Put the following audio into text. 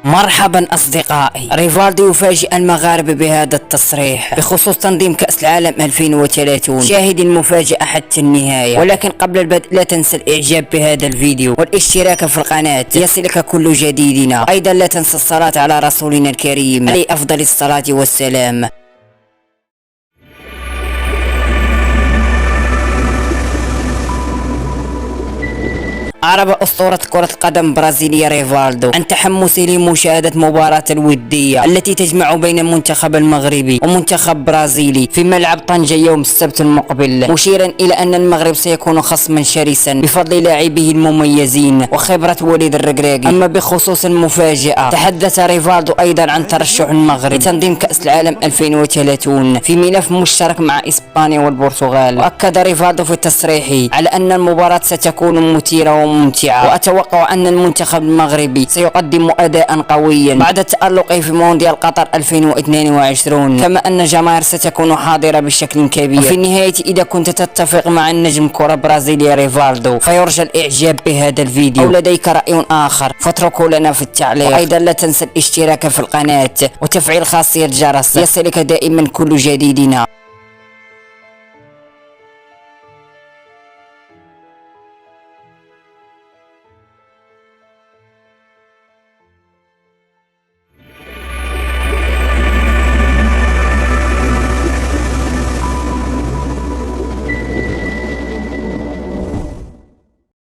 مرحبا أصدقائي. ريفالدو يفاجئ المغاربة بهذا التصريح بخصوص تنظيم كأس العالم 2030. شاهد المفاجأة حتى النهاية، ولكن قبل البدء لا تنسى الإعجاب بهذا الفيديو والاشتراك في القناة ليصلك كل جديدنا. أيضا لا تنسى الصلاة على رسولنا الكريم عليه أفضل الصلاة والسلام. أعرب أسطورة كرة القدم البرازيلية ريفالدو عن تحمسه لمشاهدة مباراة الودية التي تجمع بين المنتخب المغربي ومنتخب برازيلي في ملعب طنجة يوم السبت المقبل، مشيرا إلى أن المغرب سيكون خصما شرسا بفضل لاعبيه المميزين وخبرة وليد الركراكي. أما بخصوص المفاجأة، تحدث ريفالدو أيضا عن ترشح المغرب لتنظيم كأس العالم 2030 في ملف مشترك مع إسبانيا والبرتغال. وأكد ريفالدو في تصريحه على أن المباراة ستكون مثيرة ممتعة، وأتوقع أن المنتخب المغربي سيقدم أداء قويا بعد تألقه في مونديال قطر 2022، كما أن الجماهير ستكون حاضرة بشكل كبير. وفي النهاية، إذا كنت تتفق مع النجم الكرة البرازيلي ريفالدو فيرجى الإعجاب بهذا الفيديو، أو لديك رأي آخر فاتركه لنا في التعليق. وأيضا لا تنسى الاشتراك في القناة وتفعيل خاصية الجرس ليصلك دائما كل جديدنا.